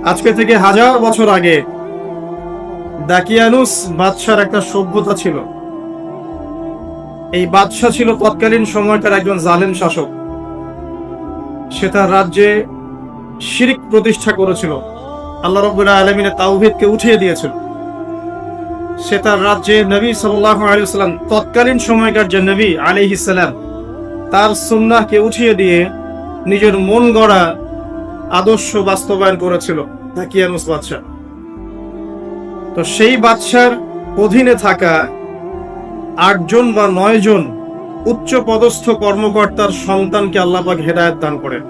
আজকে থেকে 1000 বছর আগে দাকিয়ানুস বাদশার একটা সভ্যতা ছিল। এই বাদশা ছিল তৎকালীন সময়কার একজন জালেম শাসক। সে তার রাজ্যে শিরক প্রতিষ্ঠা করেছিল, আল্লাহ রাব্বুল আলামিনের তাওহীদকে উঠিয়ে দিয়েছিল। সে তার রাজ্যে নবী সাল্লাল্লাহু আলাইহি ওয়াসাল্লাম, তৎকালীন সময়কার যে নবী আলাইহিস সালাম, তার সুন্নাহকে উঠিয়ে দিয়ে নিজের মন গড়া আদর্শ বাস্তবায়ন করেছিল দাকিয়ানুস বাদশা। তো সেই বাদশার অধীনে থাকা 8 জন বা 9 জন উচ্চ পদস্থ কর্মকর্তার সন্তানকে আল্লাহ পাক হেদায়েত দান করেন,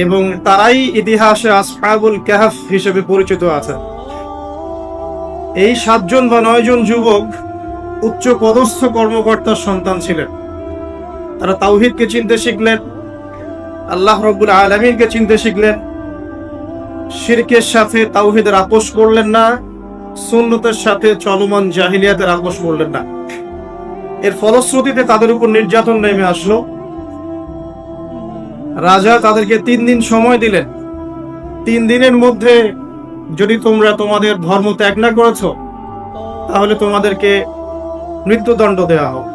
এবং তারাই ইতিহাসে আসহাবুল কাহফ হিসেবে পরিচিত আছে। এই 7 জন বা 9 জন যুবক উচ্চ পদস্থ কর্মকর্তার সন্তান ছিলেন। তারা তাওহীদকে চিনতে শিখলেন, আল্লাহ রাব্বুল আলামিনকে চিনতে শিখলেন, শিরকের সাথে তাওহীদের আপোষ করলেন না, সুন্নতের সাথে চলমান জাহিলিয়াতের আপোষ করলেন না। এর ফলশ্রুতিতে তাদের উপর নির্যাতন নেমে আসলো। রাজা তাদেরকে 3 দিন সময় দিলেন। 3 দিনের মধ্যে যদি তোমরা তোমাদের ধর্ম ত্যাগ না করেছ, তাহলে তোমাদেরকে মৃত্যুদণ্ড দেওয়া হোক।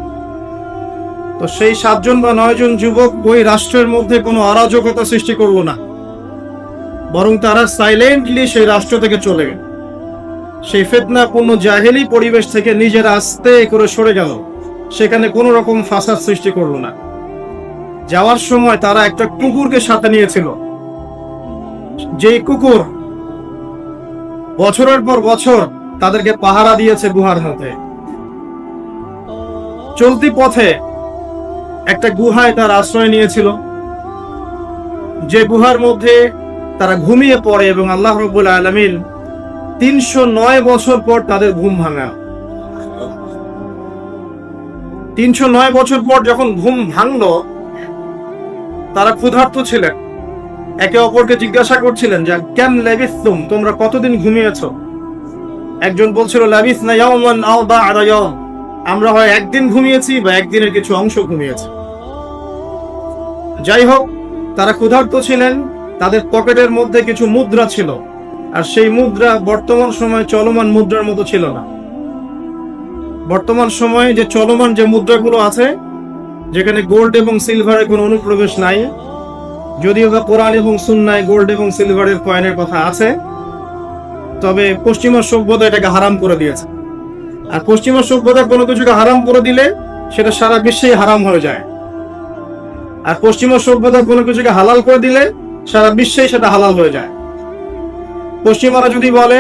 তো সেই 7 জন বা 9 জন যুবক ওই রাষ্ট্রের মধ্যে কোনো অরাজকতা সৃষ্টি করলো না, বরং তারা সাইলেন্টলি সেই রাষ্ট্র থেকে চলে গেল। সেই ফিতনাপূর্ণ জাহেলি পরিবেশ থেকে নিজেরা আস্তে করে সরে গেল, সেখানে কোনো রকম ফাসাদ সৃষ্টি করলো না। যাওয়ার সময় তারা একটা কুকুরকে সাথে নিয়েছিল, যেই কুকুর বছরের পর বছর তাদেরকে পাহারা দিয়েছে গুহার মধ্যে। চলতি পথে একটা গুহায় তার আশ্রয় নিয়েছিল, যে গুহার মধ্যে তারা ঘুমিয়ে পড়ে, এবং আল্লাহ রাব্বুল আলামিন 309 বছর পর তাদের ঘুম ভাঙা। 309 বছর পর যখন ঘুম ভাঙলো, তারা ক্ষুধার্ত ছিলেন। একে অপরকে জিজ্ঞাসা করছিলেন যে কেন লাবিসতুম, তোমরা কতদিন ঘুমিয়েছো? একজন বলছিল লাবিসনা ইয়াওমান আও বা'দা ইয়াওম, আমরা হয় একদিন ঘুমিয়েছি বা একদিনের কিছু অংশ ঘুমিয়েছি। যাই হোক, তারা ক্ষুধার্ত ছিলেন, তাদের পকেটের মধ্যে কিছু মুদ্রা ছিল, আর সেই মুদ্রা বর্তমান সময়ে চলমান মুদ্রার মতো ছিল না। বর্তমান সময়ে যে চলমান যে মুদ্রাগুলো আছে, যেখানে গোল্ড এবং সিলভারের কোনো অনুপ্রবেশ নাই, যদিও বা কোরআন এবং সুন্নায় গোল্ড এবং সিলভারের কয়েনের কথা আছে, তবে পশ্চিমা সভ্যতা এটাকে হারাম করে দিয়েছে। আর পশ্চিমা সভ্যতা কোনো কিছুকে হারাম করে দিলে সেটা সারা বিশ্বেই হারাম হয়ে যায়, আর পশ্চিমা সভ্যতা কোনো কিছুকে হালাল করে দিলে সারা বিশ্বেই সেটা হালাল হয়ে যায়। পশ্চিমারা যদি বলে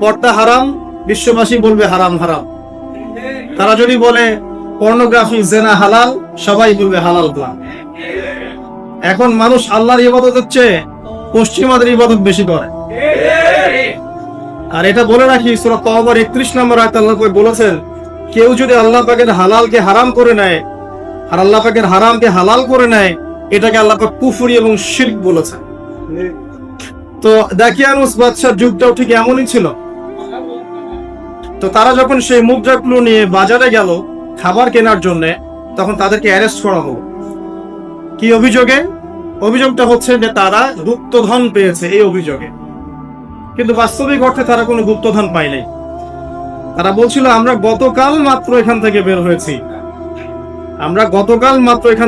পর্দা হারাম, বিশ্ববাসী বলবে হারাম হারাম। তারা যদি বলে পর্নোগ্রাফি জেনা হালাল, সবাই বলবে হালাল হালাল। এখন মানুষ আল্লাহর ইবাদতের চেয়ে পশ্চিমাদের ইবাদত বেশি করে। আর এটা বলে রাখি, সূরা তাওবার 31 নম্বর আয়াতে আল্লাহ বলেছেন, কেউ যদি আল্লাহ পাকের হালালকে হারাম করে নেয় আর আল্লাহ পাকের হারামকে হালাল করে নেয়, এটাকে আল্লাহ পাক কুফরি এবং শিরক বলেছেন। তো দাকিয়ানুস বাদশার যুগটাও ঠিক এমনই ছিল। তো তারা যখন সেই মুদ্রাগুলো নিয়ে বাজারে গেল খাবার কেনার জন্য, তখন তাদেরকে অ্যারেস্ট করা হলো। কি অভিযোগে? অভিযোগটা হচ্ছে যে তারা গুপ্তধন পেয়েছে, এই অভিযোগে। কিন্তু বাস্তবিক অর্থে তারা কোনো গুপ্তধন পায়নি। তারা বলছিল আমরা গতকাল মাত্র এখান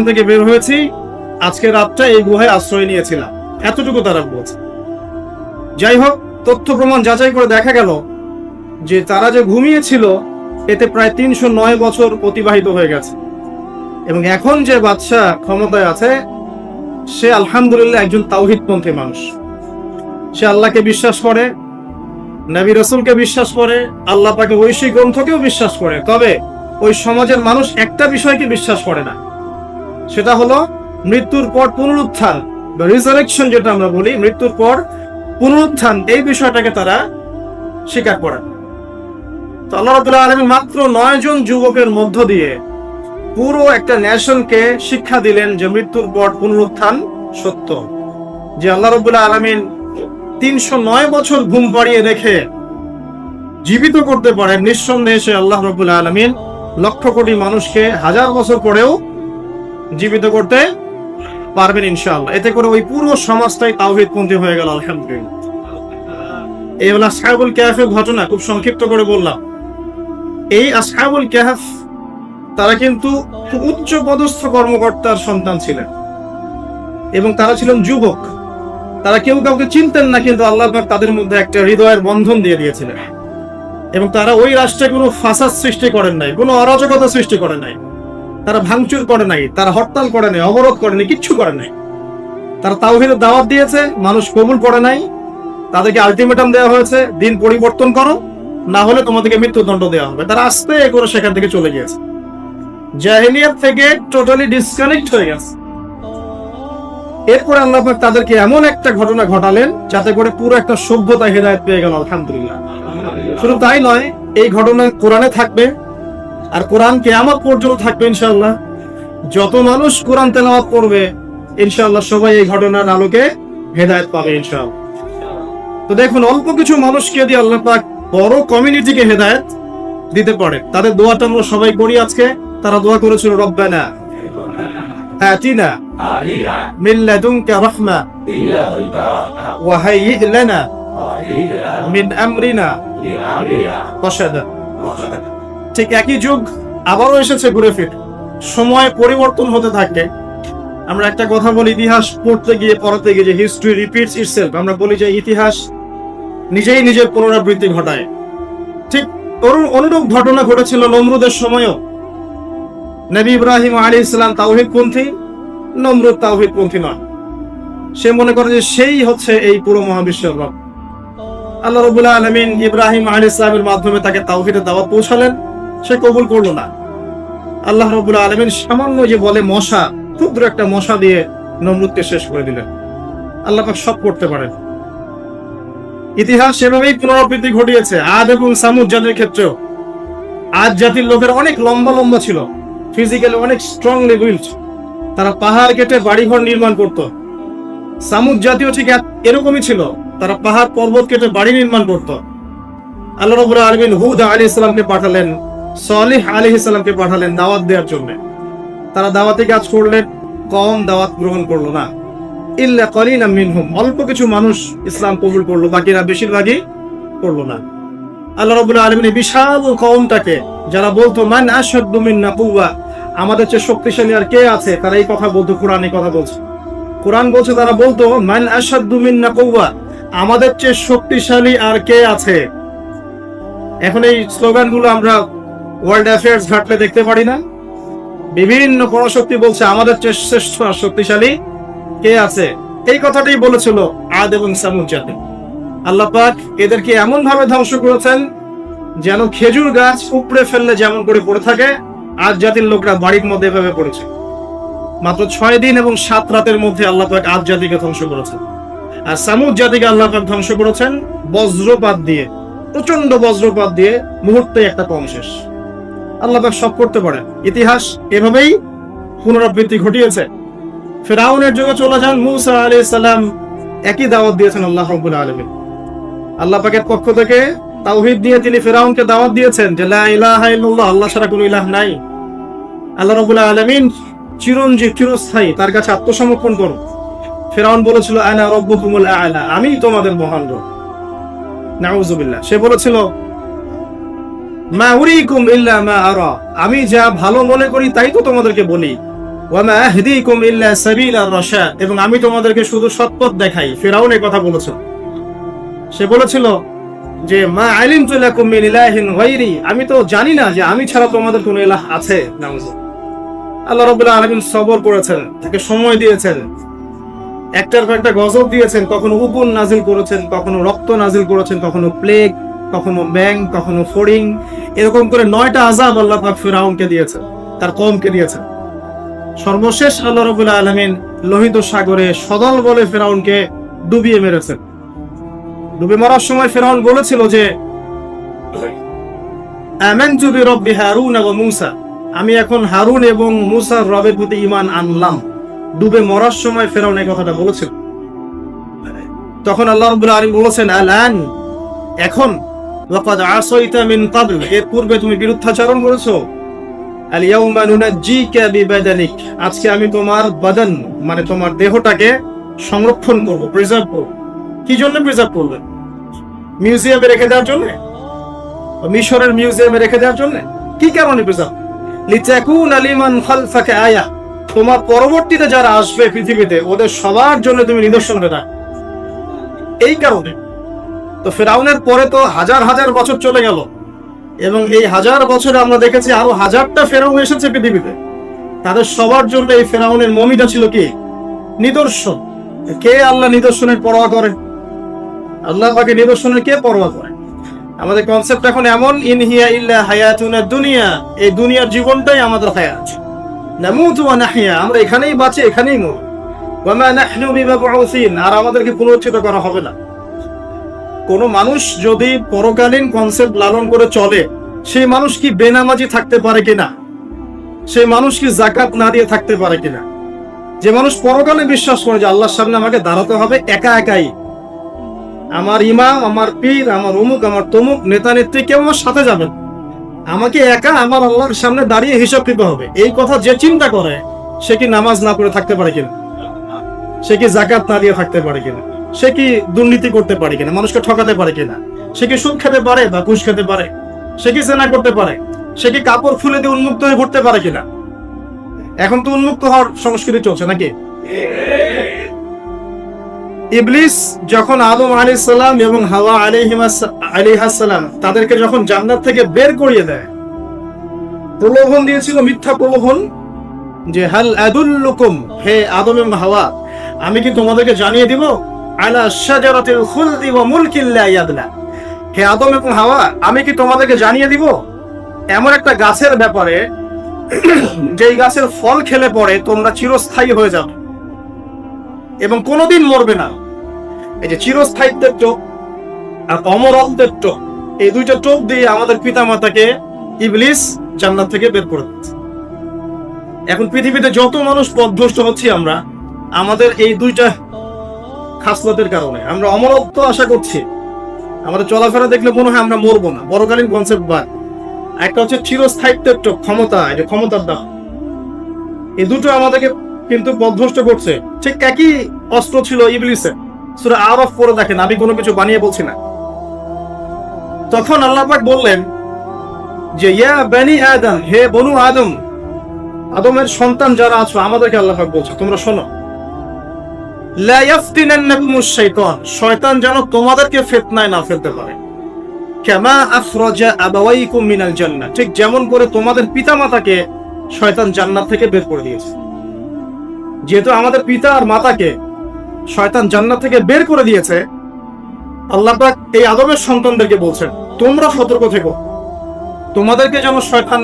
থেকে বের হয়েছি, আজকে রাতটা এই গুহায় আশ্রয় নিয়েছিলাম, এতটুকু তারা বলছে। যাই হোক, তথ্য প্রমাণ যাচাই করে দেখা গেল যে তারা যে ঘুমিয়েছিল এতে প্রায় 309 বছর অতিবাহিত হয়ে গেছে, এবং এখন যে বাদশা ক্ষমতায় আছে সে আলহামদুলিল্লাহ একজন তাওহীদপন্থী মানুষ। সে আল্লাহকে বিশ্বাস করে, নবী রাসূলকে বিশ্বাস করে, আল্লাহ পাকের ঐশী গ্রন্থকেও বিশ্বাস করে। তবে ওই সমাজের মানুষ একটা বিষয়কে বিশ্বাস করে না, সেটা হলো মৃত্যুর পর পুনরুত্থান বা রিজারেকশন, যেটা আমরা বলি, মৃত্যুর পর পুনরুত্থান, এই বিষয়টাকে তারা স্বীকার করে। তো আল্লাহ রাব্বুল আলামিন মাত্র 9 জন যুবকের মধ্য দিয়ে পুরো একটা নেশনকে শিক্ষা দিলেন যে মৃত্যুর পর পুনরুত্থান সত্য। যে আল্লাহ রাব্বুল আলামিন 309 বছর ঘুম পাড়িয়ে রেখে জীবিত করতে পারেন, নিঃসন্দেহে সে আল্লাহ রাব্বুল আলামিন লক্ষ কোটি মানুষকে 1000 বছর পরেও জীবিত করতে পারবেন ইনশাআল্লাহ। এতে করে ওই পুরো সমাজটাই তাওহীদপন্থী হয়ে গেল আলহামদুলিল্লাহ। এই হলো আসহাবুল কাহফের ঘটনা, খুব সংক্ষিপ্ত করে বললাম। এই আসহাবুল কাহফ তারা কিন্তু খুব উচ্চ পদস্থ কর্মকর্তার সন্তান ছিলেন এবং তারা ছিলেন যুবক। তারা কেউ কাউকে চিনতেন না, কিন্তু আল্লাহ পাক তাদের মধ্যে একটা হৃদয়ের বন্ধন দিয়ে দিয়েছিলেন। এবং তারা ওই রাষ্ট্রে কোনো ফাসাদ সৃষ্টি করেন নাই, কোনো অরাজকতা সৃষ্টি করে নাই, তারা ভাঙচুর করে নাই, তারা হরতাল করে নাই, অবরোধ করে নাই, কিচ্ছু করে নাই। তারা তাওহীদের দাওয়াত দিয়েছে, মানুষ কবুল করে নাই, তাদেরকে আলটিমেটাম দেওয়া হয়েছে, দিন পরিবর্তন করো, না হলে তোমাদেরকে মৃত্যুদণ্ড দেওয়া হবে। তারা আস্তে করে সেখান থেকে চলে গিয়েছে, জাহেলিয়াত থেকে টোটালি ডিসকানেক্ট হয়ে গেছে। এরপরে আল্লাহ পাক তাদেরকে এমন একটা ঘটনা ঘটালেন যাতে করে পুরো একটা সভ্যতা হেদায়েত পেয়ে গেল আলহামদুলিল্লাহ। শুধু তাই নয়, এই ঘটনা কোরআনে থাকবে, আর কোরআন কিয়ামত পর্যন্ত থাকবে ইনশাআল্লাহ। যত মানুষ কোরআন তেলাওয়াত করবে ইনশাআল্লাহ সবাই এই ঘটনার আলোকে হেদায়েত পাবে ইনশাআল্লাহ। তো দেখুন, অল্প কিছু মানুষকে দিয়ে আল্লাহ পাক বড় কমিউনিটিকে হেদায়েত দিতে পারে। তাদের দোয়াটা আমরা সবাই করি আজকে। তারা দোয়া করেছিল, রব্বানা আতিনা মিন লাদুনকা রাহমা ওয়া হাইয়্ লানা মিন আমরিনা রাশাদা। ঠিক একই যুগ আবারও এসেছে ঘুরে ফিরে, সময় পরিবর্তন হতে থাকে। আমরা একটা কথা বলি, ইতিহাস পড়তে গিয়ে পড়াতে গিয়ে, যে হিস্ট্রি রিপিটস ইটসেলফ। আমরা বলি যে ইতিহাস নিজেই নিজের পুনরাবৃত্তি ঘটায়। ঠিক অনুরূপ ঘটনা ঘটেছিল নমরুদের সময়ও। নবী ইব্রাহিম আলাইহিস সালাম তাওহীদপন্থী, নমরুদ তাওহীদপন্থী নয়। সে মনে করে যে সেই হচ্ছে এই পুরো মহাবিশ্বের রব। আল্লাহ রাব্বুল আলামিন ইব্রাহিম আলাইহিস সালামের মাধ্যমে তাকে তাওহীদের দাওয়াত পৌঁছালেন, সে কবুল করলো না। আল্লাহ রাব্বুল আলামিন সামান্য যে বলে মশা, ক্ষুদ্র একটা মশা দিয়ে নমরুদকে শেষ করে দিলেন। আল্লাহ পাক সব করতে পারেন। ইতিহাস সেভাবেই পুনরাবৃত্তি ঘটিয়েছে আদ এবং সামুদ জাতির ক্ষেত্রেও। আদ জাতির লোকেরা অনেক লম্বা লম্বা ছিল, ফিজিক্যালি অনেক স্ট্রংলি বিল্ট। তারা পাহাড় কেটে বাড়িঘর নির্মাণ করত। সামুদ জাতীয় ঠিক এরকমই ছিল, তারা পাহাড় পর্বত কেটে বাড়ি নির্মাণ করত। আল্লাহ রাব্বুল আলামিন হুদ আলাইহিস সালামকে পাঠালেন, সালেহ আলাইহিস সালামকে পাঠালেন দাওয়াত দেওয়ার জন্য। তারা দাওয়াতি কাজ করলেন, কম দাওয়াত গ্রহণ করলো না। ইল্লা কালিলাম মিনহুম, অল্প কিছু মানুষ ইসলাম কবুল করলো, বাকিরা বেশিরভাগই করলো না। আল্লাহ রাব্বুল আলামিন বিশাল কওমটাকে, যারা বলতো মান আশাদ্দু মিন্না কুওয়া, আমাদের চেয়ে শক্তিশালী আর কে আছে, তারা এই কথা বলতো। কোরআনে কথা বলছে, কোরআন বলছে, তারা বলতো মান আশাদ্দু মিন্না কুওয়া, আমাদের চেয়ে শক্তিশালী আর কে আছে। এখন এই স্লোগানগুলো আমরা ওয়ার্ল্ড অ্যাফেয়ার্স ঘাটলে দেখতে পারি না? বিভিন্ন পরাশক্তি বলছে আমাদের চেয়ে শ্রেষ্ঠ আর শক্তিশালী কে আছে। এই কথাটাই বলেছিল আদ এবং সামুদ জাতি। আল্লাহ পাক এদেরকে এমন ভাবে ধ্বংস করেছেন যেন খেজুর গাছ উপড়ে ফেললে যেমন করে পড়ে থাকে, আদ জাতির লোকরা বাড়ির মধ্যে এভাবে পড়েছে। মাত্র 6 দিন এবং 7 রাতের মধ্যে আল্লাহ পাক আদ জাতিকে ধ্বংস করেছেন। আর সামুদ জাতিকে আল্লাহ পাক ধ্বংস করেছেন বজ্রপাত দিয়ে, প্রচন্ড বজ্রপাত দিয়ে, মুহূর্তে একটা কম শেষ। আল্লাহ পাক সব করতে পারে। ইতিহাস এভাবেই পুনরাবৃত্তি ঘটিয়েছে। ফিরআউনের যুগে চলে যান, মূসা আলাইহিস সালাম একই দাওয়াত দিয়েছেন আল্লাহ রাব্বুল আলামিন। আল্লাহ পাকের পক্ষ থেকে তাওহীদ দিয়ে তিনি ফিরআউনকে দাওয়াত দিয়েছেন যে লা ইলাহা ইল্লাল্লাহ, আল্লাহ ছাড়া কোনো ইলাহ নাই। আল্লাহ রাব্বুল আলামিন চিরঞ্জীব, চিরস্থায়ী, তার কাছে আত্মসমর্পণ করো। ফিরআউন বলেছিল আনা রাব্বুকুমুল আ'লা, আমি তোমাদের মহান রব। নাউযুবিল্লাহ। সে বলেছিল মা উরিকুম ইল্লা মা আরা, আমি যা ভালো মনে করি তাই তো তোমাদেরকে বলি। ওয়া মা আহদিকুম ইল্লা সাবিলার রাশাদ, এবং আমি তোমাদেরকে শুধু সৎপথ দেখাই। ফিরআউন এই কথা বলেছিল। সে বলেছিল যে মা আলিমতু লাকুম মিন ইলাহিন গায়রি, আমি তো জানি না যে আমি ছাড়া তোমাদের কোনো ইলাহ আছে। নাউযুবিল্লাহ। আল্লাহ রাব্বুল আলামিন সবর করেছেন, তাকে সময় দিয়েছেন, একটার পর একটা গজব দিয়েছেন। কখনো উপুন নাজিল করেছেন, কখনো রক্ত নাজিল করেছেন, কখনো প্লেগ, কখনো ব্যাং, কখনো ফড়িং, এরকম করে 9টা আযাব আল্লাহ পাক ফিরআউনকে দিয়েছেন, তার কওমকে দিয়েছেন। সর্বশেষ আল্লাহ রাব্বুল আলামিন লোহিত সাগরে সদল বলে ফিরআউনকে ডুবিয়ে মেরেছেন। ডুবে মরার সময় ফিরআউন বলেছিল যে আমানতু বিরাব্বি হারুন ওয়া মূসা, আমি এখন হারুন এবং মূসার রবের প্রতি ঈমান আনলাম। ডুবে মরার সময় ফিরআউন এই কথাটা বলেছিল। তখন আল্লাহ রাব্বুল আলামিন বলেছেন আলান, এখন ওয়াকাদ আসাইতা মিন ক্বাবল, এর পূর্বে তুমি বিরুদ্ধাচরণ করেছো। আল ইয়াউমা নুনাজ্জিকা বিবাদানিক, আজকে আমি তোমার বাদান মানে তোমার দেহটাকে সংরক্ষণ করব, প্রিজার্ভ করব। কি জন্য প্রিজার্ভ করবেন? মিউজিয়ামে রেখে দেওয়ার জন্য? মিশরের মিউজিয়ামে রেখে দেওয়ার জন্য? কি কারণে প্রিজার্ভ? লিতাকুনা লিমান খালফাকা আয়া, তোমার পরবর্তীতে যারা আসবে পৃথিবীতে ওদের সবার জন্য তুমি নিদর্শন রাখো, এই কারণে। তো ফেরাউনের পরে তো হাজার হাজার বছর চলে গেল, এবং এই হাজার বছরে আমরা দেখেছি আরো হাজারটা ফেরাউন এসেছে পৃথিবীতে। তাদের সবার জন্য এই ফেরাউনের মমিটা ছিল কি? নিদর্শন। কে আল্লাহ নিদর্শনের পরোয়া করে? আল্লাহ পাকে নিদর্শনের কে পরোয়া করে? আমাদের কনসেপ্ট এখন এমন, ইন হিয়া ইল্লা হায়াতুনা দুনিয়া, এই দুনিয়ার জীবনটাই আমাদের হায়াত। নামুতু ওয়া নাহইয়া, আমরা এখানেই বাঁচি, এখানেই মরি। ওয়া মা নাহনু বিমাবউসিন, আর আমাদেরকে পুনরুত্থিত করা হবে না। কোন মানুষ যদি পরকালীন কনসেপ্ট লালন করে চলে, সেই মানুষ কি বেনামাজি থাকতে পারে কিনা? সেই মানুষ কি যাকাত না দিয়ে থাকতে পারে কিনা? যে মানুষ পরকালে বিশ্বাস করে যে আল্লাহর সামনে আমাকে দাঁড়াতে হবে একা একাই, আমার ইমাম, আমার পীর, আমার অমুক, আমার তমুক নেতা নেত্রী কেউ আমার সাথে যাবেন, আমাকে একা আমার আল্লাহর সামনে দাঁড়িয়ে হিসাব দিতে হবে, এই কথা যে চিন্তা করে, সে কি নামাজ না করে থাকতে পারে কিনা? সে কি যাকাত না দিয়ে থাকতে পারে কিনা? সে কি দুর্নীতি করতে পারে কিনা? মানুষকে ঠকাতে পারে কিনা? সে কি সুদ খেতে পারে বা ঘুষ খেতে পারে? সে কি জেনা করতে পারে? সে কি কাপড় খুলে দিয়ে উন্মুক্ত হয়ে ঘুরতে পারে কিনা? এখন তো উন্মুক্ত হওয়ার সংস্কৃতি চলছে নাকি? ইবলিস যখন আদম আলাইহিস সালাম এবং হাওয়া আলাইহিস সালাম তাদেরকে যখন জান্নাত থেকে বের করিয়ে দেয়, প্রলোভন দিয়েছিল, মিথ্যা প্রলোভন, যে হাল আদুল্লুকুম, হে আদম এবং হাওয়া, আমি কি তোমাদেরকে জানিয়ে দিব, আলা শাজারাতিল খুলদি ওয়া মুলকিন লা ইয়াবলা, হে আদম এবং হাওয়া, আমি কি তোমাদেরকে জানিয়ে দিব এমন একটা গাছের ব্যাপারে, যেই গাছের ফল খেলে পরে তোমরা চিরস্থায়ী হয়ে যাবে এবং কোনোদিন মরবে না। এই যে চিরস্থায়িত্বের টোপ আর অমরত্বের টোপ, এই দুইটা টোপ দিয়ে আমাদের পিতা মাতাকে ইবলিস জান্নাত থেকে বের করে দিচ্ছে। এখন পৃথিবীতে যত মানুষ পথভ্রষ্ট হচ্ছি আমরা, আমাদের এই দুইটা খাসলতের কারণে। আমরা অমরত্ব আশা করছি, আমাদের চলাফেরা দেখলে মনে হয় আমরা মরবো না, বড়কালীন কনসেপ্ট বাদ। একটা হচ্ছে চিরস্থায়িত্বের টোপ, ক্ষমতা, এই যে ক্ষমতার দাম, এই দুটো আমাদেরকে কিন্তু পথভ্রষ্ট করছে। ঠিক একই অস্ত্র ছিল ইবলিসের। সূরা আরাফ পড়ে দেখেন, আমি কোনো কিছু বানিয়ে বলছি না। তখন আল্লাহ পাক বললেন যে ইয়া বনি আদম, হে বনু আদম, আদমের সন্তান যারা আছো, আমাদেরকে আল্লাহ পাক বলছে তোমরা শোনো, লা ইয়াফতিনান্নাকুমুশ শাইতান, শয়তান যেন তোমাদেরকে ফিতনায় না ফেলতে পারে। কামা আখরাজা আবাওয়াইকুম মিনাল জান্নাহ, ঠিক যেমন করে তোমাদের পিতামাতাকে শয়তান জান্নাত থেকে বের করে দিয়েছে। যেহেতু আমাদের পিতা আর মাতাকে শয়তান জান্নাত থেকে বের করে দিয়েছে, আল্লাহ পাক এই আদমের সন্তানদেরকে বলছেন তোমরা সতর্ক থেকো, তোমাদেরকে যেন শয়তান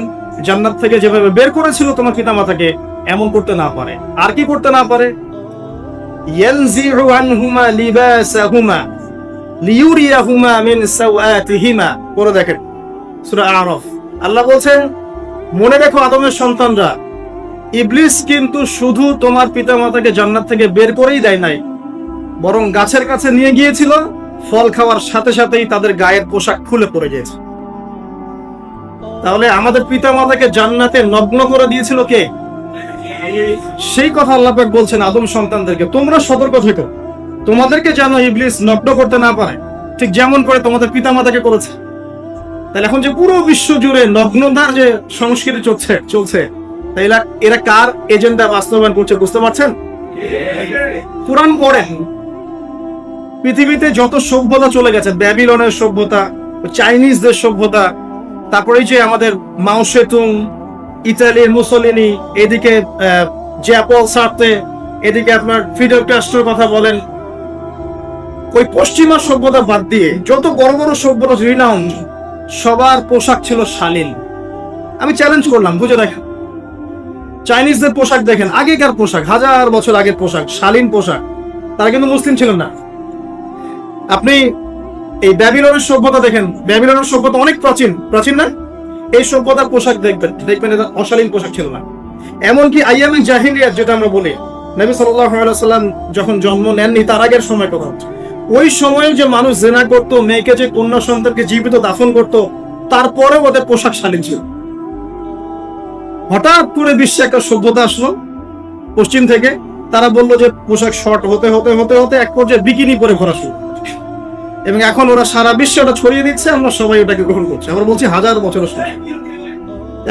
জান্নাত থেকে যেভাবে বের করেছিল তোমার পিতা মাতাকে, এমন করতে না পারে। আর কি করতে না পারে? ইয়ানজিউ আনহুমা লিবাসাহুমা লিউরিয়াহুমা মিন সাওআতিহিমা, পড়ে দেখেন সূরা আরাফ। আল্লাহ বলছেন মনে রেখো আদমের সন্তানরা, ইবলিস কিন্তু শুধু তোমার পিতামাতাকে জান্নাত থেকে বের করেই দেয় নাই, বরং গাছের কাছে নিয়ে গিয়েছিল, ফল খাওয়ার সাথে সাথেই তাদের গায়ের পোশাক খুলে পড়ে গিয়েছে। তাহলে আমাদের পিতামাতাকে জান্নাতে নগ্ন করে দিয়েছিল কে? সেই কথা আল্লাহ পাক বলছেন আদম সন্তানদেরকে তোমরা সতর্ক থেকো, তোমাদেরকে যেন ইবলিস নগ্ন করতে না পারে, ঠিক যেমন করে তোমাদের পিতামাতাকে করেছে। তাহলে এখন যে পুরো বিশ্ব জুড়ে নগ্নতার যে সংস্কৃতি চলছে, তাইলে এরা কার এজেন্ডা বাস্তবায়ন করছে বুঝতে পারছেন? কুরআন পড়েন, পৃথিবীতে যত সভ্যতা চলে গেছে, ব্যাবিলনের সভ্যতা, চাইনিজদের সভ্যতা, তারপরে যে আমাদের মাও সেতুং, ইতালির মুসোলিনি, এদিকে জ্যাপল সার্তে, এদিকে আপনার ফিডেল ক্যাস্ট্রোর কথা বলেন, ওই পশ্চিমা সভ্যতা বাদ দিয়ে যত বড় বড় সভ্যতা রিনাউন্ড, সবার পোশাক ছিল শালীন। আমি চ্যালেঞ্জ করলাম, বুঝে দেখেন, চাইনিজদের পোশাক দেখেন, আগেকার পোশাক, হাজার বছর আগের পোশাক, শালীন পোশাক, তারা কিন্তু মুসলিম ছিলেন না। আপনি এই ব্যাবিলনের সভ্যতা দেখেন, ব্যাবিলনের সভ্যতা অনেক প্রাচীন না? এই সভ্যতার পোশাক দেখবেন এটা অশালীন পোশাক ছিল না। এমনকি আইয়ামে জাহিলিয়াত যেটা আমরা বলি, নবী সাল্লাল্লাহু আলাইহি সাল্লাম যখন জন্ম নেননি তার আগের সময় কথা হচ্ছে, ওই সময়ে যে মানুষ জেনা করতো, মেয়েকে যে কন্যা সন্তানকে জীবিত দাফন করতো, তারপরে ওদের পোশাক শালীন ছিল। হঠাৎ করে বিশ্বে একটা সভ্যতা আসলো পশ্চিম থেকে, তারা বললো যে পোশাক শর্ট হতে হতে হতে হতে এক পর্যায়ে বিকিনি পরে ঘোরা শুরু, এবং এখন ওরা সারা বিশ্বে ওটা ছড়িয়ে দিচ্ছে, আমরা সবাই ওটাকে গ্রহণ করছি। আমরা বলছি 1000 বছরের সময়।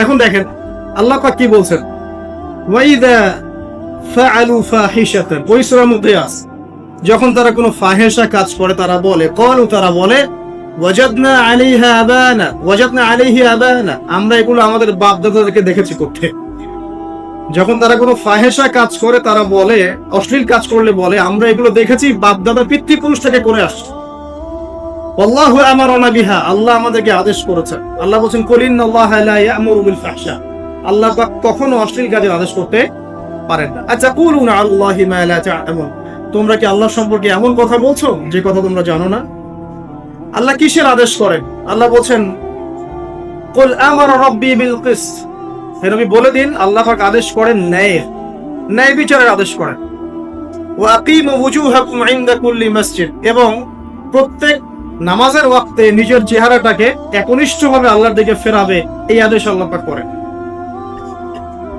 এখন দেখেন আল্লাহ পাক কি বলছেন, ওয়াইদা ফাআলু ফাহিশাতান, ওই সূরার মধ্যে আছে, যখন তারা কোনো ফাহিশা কাজ করে তারা বলে, ক্বালু, তারা বলে, ওয়াজাদনা আলাইহা আবানা, ওয়াজাদনা আলাইহি আবানা, আমরা এগুলো আমাদের বাপ দাদাদেরকে দেখেছি করতে। যখন তারা কোনো ফাহিশা কাজ করে তারা বলে, অশ্লীল কাজ করলে বলে, আমরা এগুলো দেখেছি বাপ দাদা পিতৃপুরুষ থেকে করে আসছে। আল্লাহু আমারানা বিহা, আল্লাহ আমাদেরকে আদেশ করেছেন। আল্লাহ বলেন, কুল ইন্নাল্লাহা লা ইয়া'মুরু বিল ফাহশা, আল্লাহ পাক কখনো অশ্লীল কাজের আদেশ করতে পারেন না। আচ্ছা, কুলুনা আল্লাহি মা লা তা'লামুন, তোমরা কি আল্লাহ সম্পর্কে এমন কথা বলছো যে কথা তোমরা জানো না? আল্লাহ কিসের আদেশ করেন? আল্লাহ বলেন, কুল আমারা রাব্বি বিল কিসত, হে নবী বলে দিন আল্লাহ পাক আদেশ করেন ন্যায় বিচারের আদেশ করেন। ওয়া আকিমু ওয়ুজুহাকুম ইনদা কুল্লি মসজিদ, এবং প্রত্যেক নামাজের ওয়াক্তে নিজের চেহারাটাকে একনিষ্ঠভাবে আল্লাহর দিকে ফেরাবে, এই আদেশ আল্লাহ পাক করেন।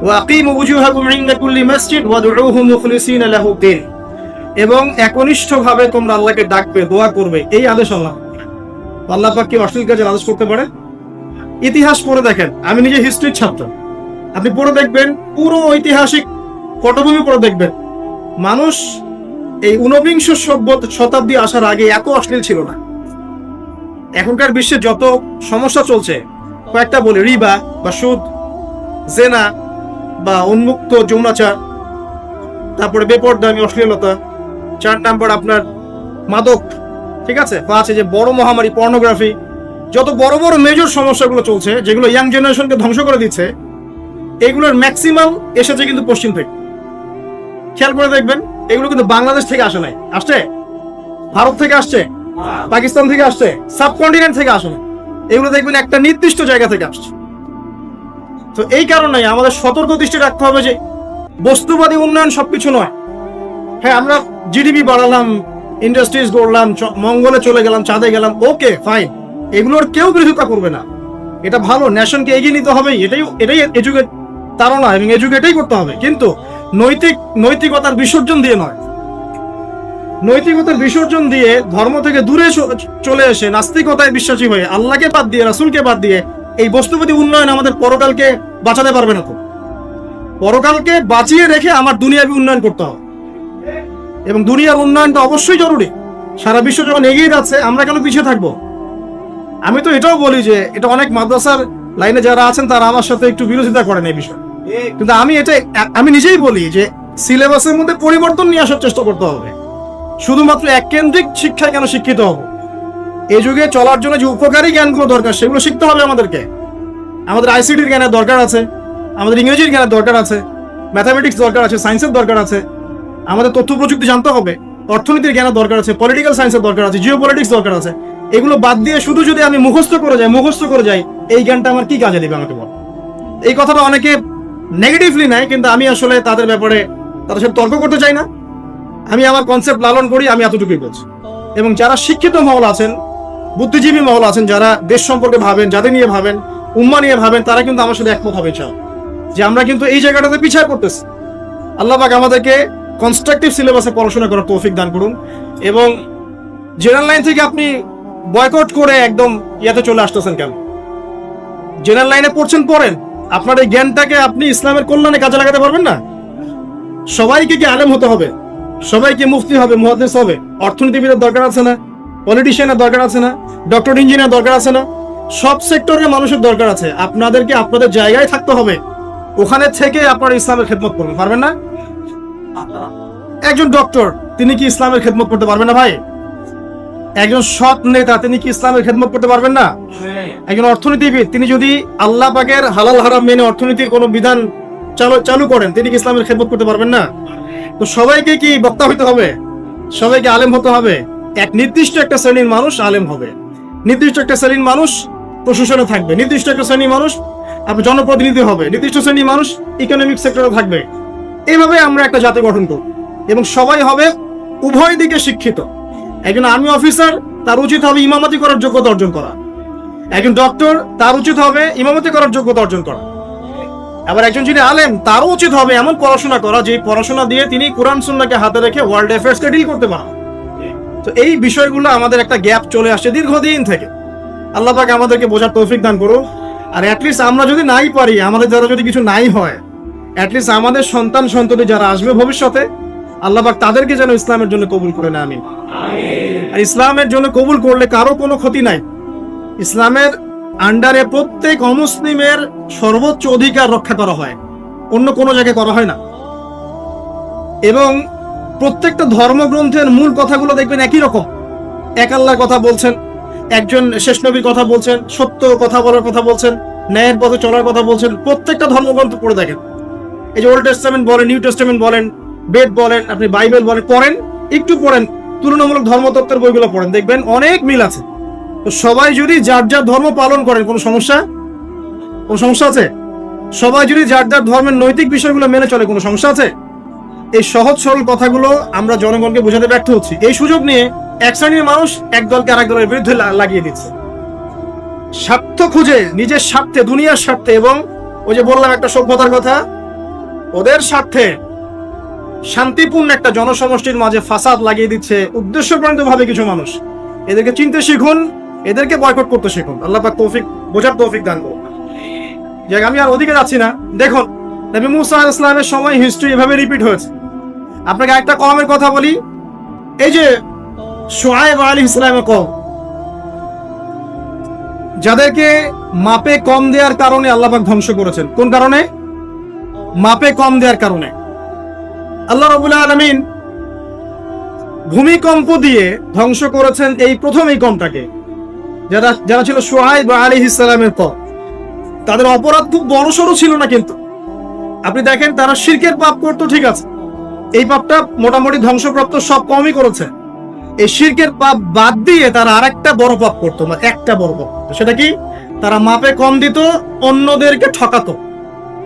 ওয়া আকিমু ওয়ুজুহাকুম ইনদা কুল্লি মসজিদ ওয়াদউহু মুখলিসিনা লাহু দ্বীন, এবং একনিষ্ঠভাবে তোমরা আল্লাহকে ডাকবে, দোয়া করবে, এই আদেশ আল্লাহ। আল্লাহ পাক কি অশ্লীল কাজের আদেশ করতে পারে? ইতিহাস পড়ে দেখেন, আমি নিজে হিস্ট্রির ছাত্র, আপনি পড়ে দেখবেন, পুরো ঐতিহাসিক পটভূমি পড়ে দেখবেন, মানুষ এই 49 শতাব্দী আসার আগে এত অশ্লীল ছিল না। এখনকার বিশ্বে যত সমস্যা চলছে, কয়েকটা বলি, রিবা বা সুদ, জেনা বা উন্মুক্ত যৌনাচার, তারপরে বেপরদামি অশ্লীলতা, 4 নাম্বার আপনার মাদক, ঠিক আছে, 5 যে বড় মহামারী পর্নোগ্রাফি, যত বড় বড় মেজর সমস্যাগুলো চলছে যেগুলো ইয়াং জেনারেশনকে ধ্বংস করে দিচ্ছে, এগুলোর ম্যাক্সিমাম এসেছে কিন্তু পশ্চিম থেকে। খেয়াল করে দেখবেন, এগুলো কিন্তু বাংলাদেশ থেকে আসে নাই, আসছে ভারত থেকে, আসছে পাকিস্তান থেকে, আসছে সাবকন্টিনেন্ট থেকে আসে না, এগুলো দেখবেন একটা নির্দিষ্ট জায়গা থেকে আসছে। তো এই কারণে আমাদের সতর্ক দৃষ্টি রাখতে হবে যে বস্তুবাদী উন্নয়ন সবকিছু নয়। হ্যাঁ, আমরা জিডিপি বাড়ালাম, ইন্ডাস্ট্রিজ গড়লাম, মঙ্গলে চলে গেলাম, চাঁদে গেলাম, ওকে ফাইন, এগুলোর কেউ বিরোধিতা করবে না, এটা ভালো, নেশনকে এগিয়ে নিতে হবে, এটাই এডুকেট তারা এবং এডুকেটেই করতে হবে, কিন্তু নৈতিকতার বিসর্জন দিয়ে নয়। নৈতিকতার বিসর্জন দিয়ে ধর্ম থেকে দূরে চলে এসে নাস্তিকতায় বিশ্বাসী হয়ে আল্লাহকে বাদ দিয়ে, রাসূলকে বাদ দিয়ে এই বস্তুবাদী উন্নয়ন আমাদের পরকালকে বাঁচাতে পারবে না। তো পরকালকে বাঁচিয়ে রেখে আমার দুনিয়াবী উন্নয়ন করতে হবে, এবং দুনিয়ার উন্নয়নটা অবশ্যই জরুরি। সারা বিশ্ব যখন এগিয়ে যাচ্ছে, আমরা কেন পিছিয়ে থাকবো? আমি তো এটাও বলি যে এটা অনেক মাদ্রাসার লাইনে যারা আছেন তারা আমার সাথে একটু বিরোধিতা করেন এই বিষয়ে, কিন্তু আমি নিজেই বলি যে সিলেবাসের মধ্যে পরিবর্তন নিয়ে আসার চেষ্টা করতে হবে। শুধুমাত্র এককেন্দ্রিক শিক্ষায় কেন শিক্ষিত হব? এই যুগে চলার জন্য যে উপকারী জ্ঞানগুলো দরকার সেগুলো শিখতে হবে আমাদেরকে। আমাদের আইসিটির জ্ঞানের দরকার আছে, আমাদের ইংরেজির জ্ঞানের দরকার আছে, ম্যাথামেটিক্স দরকার আছে, সায়েন্সের দরকার আছে, আমাদের তথ্য প্রযুক্তি জানতে হবে, অর্থনীতির জ্ঞানের দরকার আছে, পলিটিক্যাল সায়েন্সের দরকার আছে, জিওপলিটিক্স দরকার আছে। এগুলো বাদ দিয়ে শুধু যদি আমি মুখস্থ করে যাই, এই জ্ঞানটা আমার কি কাজে দিবে আমাকে বল? এই কথাটা অনেকে নেগেটিভলি নেয়, কিন্তু আমি আসলে তাদের ব্যাপারে তাদের সাথে তর্ক করতে চাই না। আমি আমার কনসেপ্ট লালন করি, আমি এতটুকুই বলছি। এবং যারা শিক্ষিত মহল আছেন, বুদ্ধিজীবী মহল আছেন, যারা দেশ সম্পর্কে ভাবেন, জাতি নিয়ে ভাবেন, উম্মা নিয়ে ভাবেন, তারা কিন্তু আমার সাথে একমত হবে চাও যে আমরা কিন্তু এই জায়গাটাতে পিছিয়ে পড়তেছি। আল্লাহ পাক আমাদেরকে কনস্ট্রাকটিভ সিলেবাসে পড়াশোনা করার তৌফিক দান করুন, এবং জেনারেল লাইন থেকে আপনি বয়কট করে একদম ইয়াতে চলে আসতেছেন কেন? জেনারেল লাইনে পড়েন, আপনার এই জ্ঞানটাকে আপনি ইসলামের কল্যাণে কাজে লাগাতে পারবেন না। সবাইকে কি আলেম হতে হবে? সবাইকে মুফতি হবে, মুহাদ্দিস হবে? অর্থনীতিবিদের দরকার আছে না? পলিটিশিয়ানের দরকার আছে না? ডক্টর ইঞ্জিনিয়ার দরকার আছে না? সব সেক্টরের মানুষের দরকার আছে। আপনাদেরকে আপনাদের জায়গায় থাকতে হবে, ওখানে থেকে আপনারা ইসলামের খেদমত করবেন, পারবেন না? একজন ডক্টর তিনি কি ইসলামের খেদমত করতে পারবেন না ভাই? একজন সৎ নেতা তিনি কি ইসলামের খেদমত করতে পারবেন না? একজন অর্থনীতিবিদ তিনি যদি আল্লাহ পাকের হালাল হারাম মেনে অর্থনীতির কোনো বিধান চালু করেন, তিনি কি ইসলামের খেদমত করতে পারবেন না? তো সবাইকে কি বক্তা হইতে হবে? সবাইকে আলেম হতে হবে? এক নির্দিষ্ট একটা শ্রেণীর মানুষ আলেম হবে, নির্দিষ্ট একটা শ্রেণীর মানুষ প্রশাসনে থাকবে, নির্দিষ্ট একটা শ্রেণীর মানুষ আপনার জনপ্রতিনিধি হবে, নির্দিষ্ট শ্রেণীর মানুষ ইকোনমিক সেক্টরে থাকবে। এইভাবে আমরা একটা জাতি গঠন করব, এবং সবাই হবে উভয় দিকে শিক্ষিত। একজন আর্মি অফিসার তার উচিত হবে ইমামতি করার যোগ্যতা অর্জন করা, একজন ডক্টর তার উচিত হবে ইমামতি করার যোগ্যতা অর্জন করা। আবার একজন যিনি আলেম তারও উচিত হবে এমন পড়াশোনা করা যে পড়াশোনা দিয়ে তিনি কোরআন সুন্নাহকে হাতে রেখে ওয়ার্ল্ড অ্যাফেয়ার্সকে ডিল করতে পারেন। তো এই বিষয়গুলো আমাদের একটা গ্যাপ চলে আসছে দীর্ঘদিন থেকে। আল্লাহ পাক আমাদেরকে বোঝার তৌফিক দান করুন। আর অ্যাটলিস্ট আমরা যদি নাই পারি, আমাদের দ্বারা যদি কিছু নাই হয়, অ্যাটলিস্ট আমাদের সন্তান সন্ততি যারা আসবে ভবিষ্যতে, আল্লাহ পাক তাদেরকে যেন ইসলামের জন্য কবুল করে নেয়। আমিন। আর ইসলামের জন্য কবুল করলে কারো কোনো ক্ষতি নাই। ইসলামের আন্ডারে প্রত্যেক অমুসলিমের সর্বোচ্চ অধিকার রক্ষা করা হয়, অন্য কোনো জায়গায় করা হয় না। এবং প্রত্যেকটা ধর্মগ্রন্থের মূল কথাগুলো দেখবেন একই রকম। এক আল্লাহর কথা বলছেন, একজন শেষ নবীর কথা বলছেন, সত্য কথা বলার কথা বলছেন, ন্যায়ের পথে চলার কথা বলছেন। প্রত্যেকটা ধর্মগ্রন্থ পড়ে দেখেন, এই যে ওল্ড টেস্টামেন্ট বলেন, নিউ টেস্টামেন্ট বলেন, বেদ বলেন, আপনি বাইবেল বলেন, পড়েন, একটু পড়েন, তুলনামূলক ধর্মতত্ত্বের বইগুলো পড়েন, দেখবেন অনেক মিল আছে। তো সবাই যদি যার যার ধর্ম পালন করেন, কোনো সমস্যা আছে? সবাই যদি যার যার ধর্মের নৈতিক বিষয়গুলো মেনে চলে, কোনো সমস্যা আছে? এই সহজ সরল কথাগুলো আমরা জনগণকে বোঝাতে ব্যর্থ হচ্ছি। এই সুযোগ নিয়ে এক শ্রেণীর মানুষ এক দলকে আরেক দলের বিরুদ্ধে লাগিয়ে দিচ্ছে, স্বার্থ খুঁজে, নিজের স্বার্থে, দুনিয়ার স্বার্থে। এবং ওই যে বললাম একটা সভ্যতার কথা, ওদের স্বার্থে শান্তিপূর্ণ একটা জনসমষ্টির মাঝে ফাসাদ লাগিয়ে দিচ্ছে উদ্দেশ্যপ্রণীত ভাবে কিছু মানুষ। এদেরকে চিনতে শিখুন, এদেরকে বয়কট করতে শিখুন। আল্লাহ পাক তৌফিক, বোঝার তৌফিক দান করুন। যাক, আমি আর ওদিকে যাচ্ছি না। দেখুন, নবী মুসা আলাইহিস সালামের সময় হিস্ট্রি এভাবে রিপিট হয়েছে। আপনাকে একটা কওমের কথা বলি, এই যে শুআয়ব আলাইহিস সালামের কওম, যাদেরকে মাপে কম দেওয়ার কারণে আল্লাহ পাক ধ্বংস করেছেন। কোন কারণে? মাপে কম দেওয়ার কারণে। আল্লাহ রাব্বুল আলামিন ভূমিকম্প দিয়ে ধ্বংস করেছেন এই প্রথম এই কওমটাকে, যারা ছিল শুআয়ব আলাইহিস সালামের কওম। তাদের অপরাধ খুব বড়সড় ছিল না, কিন্তু আপনি দেখেন তারা শিরকের পাপ করতো, ঠিক আছে, এই পাপটা মোটামুটি ধ্বংসপ্রাপ্ত সব কমই করেছে। এই শিরকের পাপ বাদ দিয়ে তারা আরেকটা বড় পাপ করতো, একটা বড় পাপ। সেটা কি? তারা মাপে কম দিত, অন্যদেরকে ঠকাতো,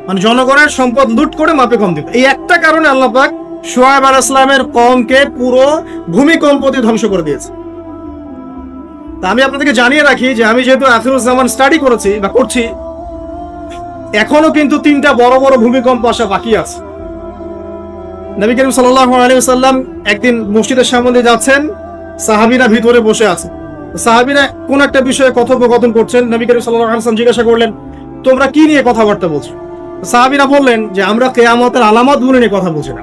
মানে জনগণের সম্পদ লুট করে মাপে কম দিত। এই একটা কারণে আল্লাহ পাক শুআয়ব আলাইহিস সালামের কওমকে পুরো ভূমিকম্প দিয়ে ধ্বংস করে দিয়েছে। তা আমি আপনাদেরকে জানিয়ে রাখি যে আমি যেহেতু আখিরুজ্জামান স্টাডি করেছি বা করছি, এখনো কিন্তু 3টা বড় বড় ভূমিকম্প আসা বাকি আছে। নবী করিম সাল্লাল্লাহু আলাইহি ওয়াসাল্লাম একদিন মসজিদের সামনে দিয়ে যাচ্ছেন, সাহাবীরা ভিতরে বসে আছে। সাহাবীরা কোন একটা বিষয়ে কথোপকথন করছেন। নবী করিম সাল্লাল্লাহু আলাইহি ওয়াসাল্লাম জিজ্ঞাসা করলেন, তোমরা কি নিয়ে কথাবার্তা বলছো? সাহাবীরা বললেন যে আমরা কিয়ামতের আলামতগুলো নিয়ে কথা বলছি না।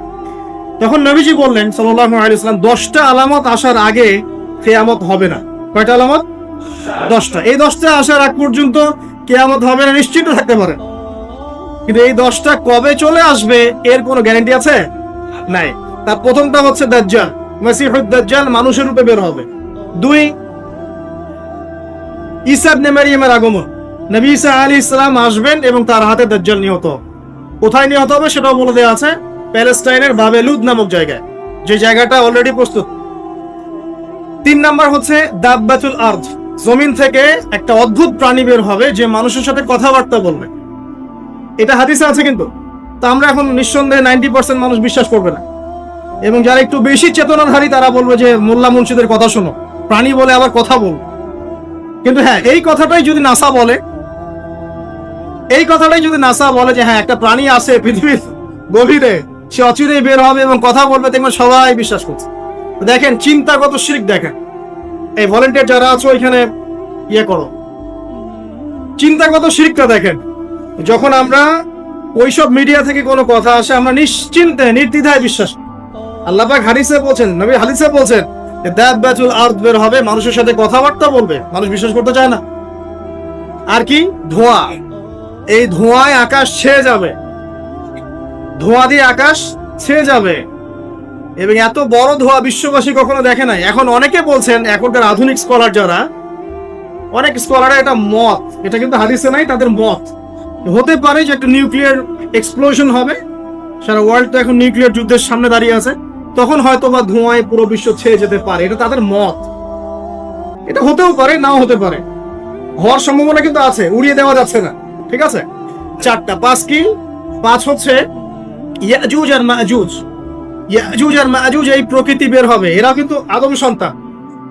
তখন নবীজি বললেন সাল্লাল্লাহু আলাইহি ওয়াসাল্লাম, 10টা আলামত আসার আগে কিয়ামত হবে না। কয়টা আলামত? 10টা। এই 10টা আসার আগ পর্যন্ত কিয়ামত হবে না, নিশ্চিত থাকতে পারেন। কিন্তু এই 10টা কবে চলে আসবে এর কোনো গ্যারান্টি আছে? নাই। তার প্রথমটা হচ্ছে দাজ্জাল, মাসিহুদ দাজ্জাল মানুষের রূপে বের হবে। 2, ঈসা ইবনে মারইয়ামের আগমন, নবী ঈসা আলাইহিস সালাম আসবেন এবং তার হাতে দাজ্জাল নিহত। কোথায় নিহত হবে সেটাও বলে দেওয়া আছে, প্যালেস্টাইনের বাবেলুদ নামক জায়গায়, যে জায়গাটা অলরেডি প্রস্তুত। 3 নাম্বার হচ্ছে দাব্বাতুল আরদ, জমিন থেকে একটা অদ্ভুত প্রাণী বের হবে যে মানুষের সাথে কথাবার্তা বলবে। এটা হাদিসে আছে, কিন্তু তা আমরা এখন নিঃসন্দেহে 90% মানুষ বিশ্বাস করবে না। এবং যারা একটু বেশি চেতনাধারী তারা বলবে যে মোল্লা মুন্সিদের কথা শোনো, প্রাণী বলে আবার কথা বল। কিন্তু হ্যাঁ, এই কথাটাই যদি নাসা বলে, যে হ্যাঁ একটা প্রাণী আছে পৃথিবীর গভীরে, সে অচিরেই বের হবে এবং কথা বলবে, দেখবেন সবাই বিশ্বাস করছে। দেখেন চিন্তাগত শিরক। দেখেন এই ভলেন্টিয়ার যারা আছো এখানে করো, চিন্তাগত শিরকটা দেখেন। যখন আমরা ওইসব মিডিয়া থেকে কোনো কথা আসে, আমরা নিশ্চিন্তে নির্দ্বিধায় বিশ্বাস। আল্লাহ পাক হাদিসে বলছেন, নবী হাদিসে বলছেন যে দাব্বাতুল আরদ বের হবে, মানুষের সাথে কথাবার্তা বলবে। মানুষ বিশ্বাস করতে চায় না। আর কি? ধোঁয়া। এই ধোঁয়ায় আকাশ ছেয়ে যাবে, ধোঁয়া দিয়ে আকাশ ছেয়ে যাবে। এবং এত বড় ধোঁয়া বিশ্ববাসী কখনো দেখে নাই। এখন অনেকে বলছেন, এখনকার আধুনিক স্কলার যারা, অনেক স্কলাররা এটা মত, এটা কিন্তু হাদিসে নাই, তাদের মত হতে পারে যে একটা নিউক্লিয়ার এক্সপ্লোশন হবে। সারা ওয়ার্ল্ড তো এখন নিউক্লিয়ার যুদ্ধের সামনে দাঁড়িয়ে আছে, তখন হয়তো বা ধোঁয়ায় পুরো বিশ্ব ছেয়ে যেতে পারে। এটা তাদের মত। এটা হতেও পারে, নাও হতে পারে, হওয়ার সম্ভাবনা কিন্তু আছে, উড়িয়ে দেওয়া যাচ্ছে না। ঠিক আছে? 4টা। 5 কি? 5 হচ্ছে ইয়াজুজ আর মাজুজ। ইয়াজুজ আর মাজুজ এই প্রকৃতি বের হবে, এরা কিন্তু আদম সন্তান,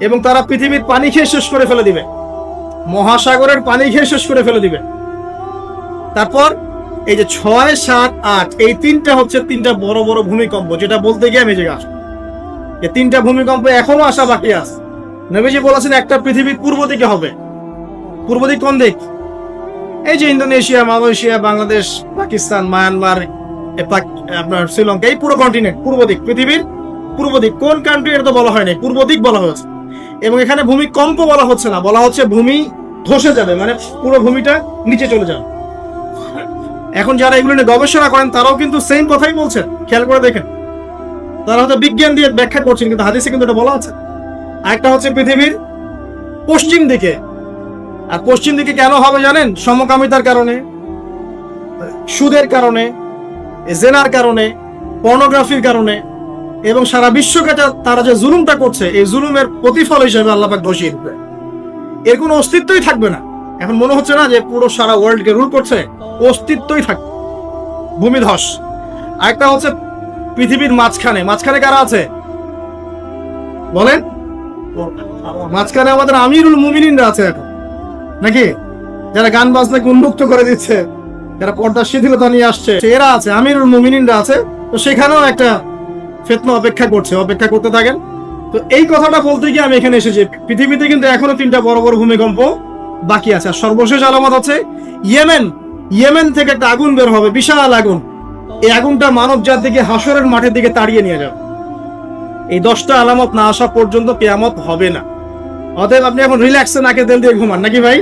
এবং তারা পৃথিবীর পানি খেয়ে শেষ করে ফেলে দিবে, মহাসাগরের পানি খেয়ে শেষ করে ফেলে দিবে। তারপর এই যে 6, 7, 8 এই তিনটা হচ্ছে তিনটা বড় বড় ভূমিকম্প, যেটা বলতে গিয়ে আমি যে আসবো এই তিনটা ভূমিকম্প এখনো আসা বাকি আছে। নবীজি বলেছেন একটা পৃথিবীর পূর্ব দিকে হবে। পূর্ব দিক কোন দিক? এই যে Indonesia, Malaysia, Bangladesh, Pakistan, Myanmar, আপনার শ্রীলঙ্কা, এই পুরো কন্টিনেন্ট পূর্ব দিক, পৃথিবীর পূর্ব দিক। কোন কান্ট্রি এটা তো বলা হয়নি, পূর্ব দিক বলা হয়েছে। এবং এখানে ভূমিকম্প বলা হচ্ছে না, বলা হচ্ছে ভূমি ধসে যাবে, মানে পুরো ভূমিটা নিচে চলে যাবে। এখন যারা এগুলো নিয়ে গবেষণা করেন তারাও কিন্তু সেম কথাই বলছেন, খেয়াল করে দেখেন। তারা হয়তো বিজ্ঞান দিয়ে ব্যাখ্যা করছেন, কিন্তু হাদিসে কিন্তু এটা বলা আছে। আরেকটা হচ্ছে পৃথিবীর পশ্চিম দিকে। আর পশ্চিম দিকে কেন হবে জানেন? সমকামিতার কারণে, সুদের কারণে, জেনার কারণে, পর্নোগ্রাফির কারণে, এবং সারা বিশ্বকে তারা যে জুলুমটা করছে, এই জুলুমের প্রতিফল হিসেবে আল্লাহ পাক বসিয়ে দিবে। এর কোনো অস্তিত্বই থাকবে না। এখন মনে হচ্ছে না যে পুরো সারা ওয়ার্ল্ডকে রুল করছে, অস্তিত্বই থাকবে। ভূমিধস। আরেকটা হচ্ছে পৃথিবীর মাঝখানে। মাঝখানে কারা আছে বলেন? মাঝখানে আমাদের আমিরুল মুমিনিনরা আছে এখন, নাকি? যারা গান বাজনাকে উন্মুক্ত করে দিচ্ছে, যারা পর্দার শিথিলতা নিয়ে আসছে, এরা আছে, আমিরুল মুমিনিনরা আছে। তো সেখানেও একটা ফিতনা অপেক্ষা করছে, অপেক্ষা করতে থাকেন। তো এই কথাটা বলতে গিয়ে আমি এখানে এসেছি। পৃথিবীতে কিন্তু এখনো তিনটা বড় বড় ভূমিকম্প বাকি আছে। আর সর্বশেষ আলামত আছে ইয়েমেন থেকে একটা আগুন বের হবে, বিশাল আগুন। এই আগুনটা মানব জাতিকে হাসরের মাঠের দিকে তাড়িয়ে নিয়ে যাবে। এই 10টা আলামত না আসা পর্যন্ত কিয়ামত হবে না। অতএব আপনি এখন রিল্যাক্সে নাকে তেল দিয়ে ঘুমান, নাকি ভাই?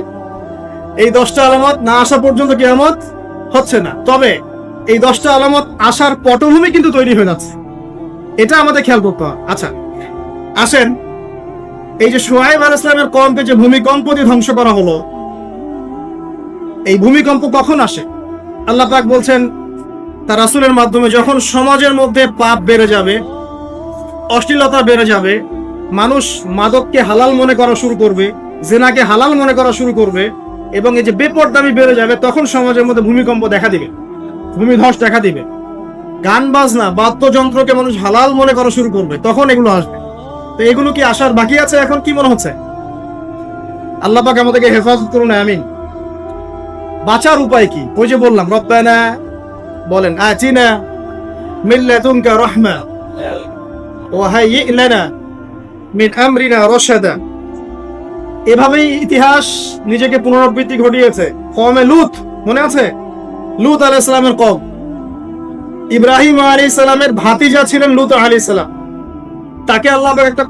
এই 10টা আলামত না আসা পর্যন্ত কিয়ামত হচ্ছে না। তবে এই 10টা আলামত আসার পটভূমি কিন্তু তৈরি হয়ে যাচ্ছে, এটা আমাদের খেয়াল করতে হবে। আচ্ছা আসেন, এই যে শুআয়ব আলাইহিস সালামের কওমকে যে ভূমিকম্প দিয়ে ধ্বংস করা হলো, এই ভূমিকম্প কখন আসে? আল্লাহ পাক বলছেন তার রাসূলের মাধ্যমে, যখন সমাজের মধ্যে পাপ বেড়ে যাবে, অশ্লীলতা বেড়ে যাবে, মানুষ মাদককে হালাল মনে করা শুরু করবে, জেনাকে হালাল মনে করা শুরু করবে, এবং এই যে বেপরদামি বেড়ে যাবে, তখন সমাজের মধ্যে ভূমিকম্প দেখা দিবে, ভূমিধস দেখা দিবে। গান বাজনা, বাদ্যযন্ত্রকে মানুষ হালাল মনে করা শুরু করবে, তখন এগুলো আসবে। তো এগুলো কি আসার বাকি আছে? এখন কি মনে হচ্ছে? আল্লাহ পাক আমাদেরকে হেফাজত করুন, আমিন। বাঁচার উপায় কি? ওই যে বললাম, রব্বানা বলেন, আতিনা মিন লাদুনকা রাহমা ওয়া হাইয়্ লানা মিন আমরিনা রাশাদা। এভাবেই ইতিহাস নিজেকে পুনরাবৃত্তি ঘটিয়েছে। কওমে লূত, মনে আছে? লূত আলাইহিস সালামের কওম, ইব্রাহিম আলাইহিস সালামের ভাতিজা ছিলেন লূত আলাইহিস সালাম। তাকে আল্লাহ পাক একটা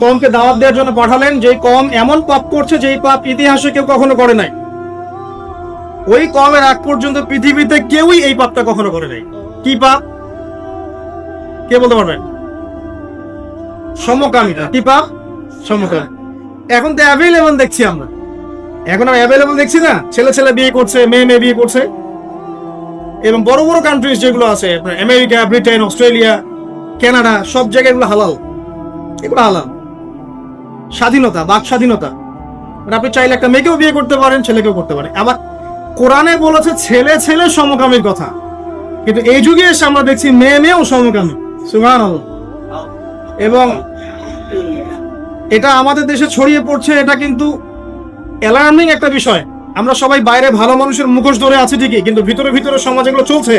কওমকে দাওয়াত দেওয়ার জন্য পাঠালেন, যে কওম এমন পাপ করছে যেই পাপ ইতিহাসে কেউ কখনো করে নাই। ওই কওমের আগ পর্যন্ত পৃথিবীতে কেউই এই পাপটা কখনো করে নাই। কি পাপ? কে বলতে পারবেন? সমকামিতা। কি পাপ? সমকামিতা। এখন তো অ্যাভেলেবল দেখছি আমরা, এখন আমরা অ্যাভেলেবল দেখছি না? ছেলে ছেলে বিয়ে করছে, মেয়ে মেয়ে বিয়ে করছে। এবং বড় বড় কান্ট্রিজ যেগুলো আছে, আমেরিকা, ব্রিটেন, অস্ট্রেলিয়া, কানাডা, সব জায়গায় এগুলো হালাল। এগুলো হালাল। স্বাধীনতা, বাক স্বাধীনতা। আপনি চাইলে একটা মেয়েকেও বিয়ে করতে পারেন, ছেলেকেও করতে পারেন। আবার কোরআনে বলেছে ছেলে ছেলে সমকামীর কথা, কিন্তু এই যুগে এসে আমরা দেখছি মেয়ে মেয়েও সমকামী। সুবহানাল্লাহ। এবং এটা আমাদের দেশে ছড়িয়ে পড়ছে, এটা কিন্তু অ্যালার্মিং একটা বিষয়। আমরা সবাই বাইরে ভালো মানুষের মুখোশ ধরে আছি ঠিকই, কিন্তু ভিতরে ভিতরে সমাজ এগুলো চলছে।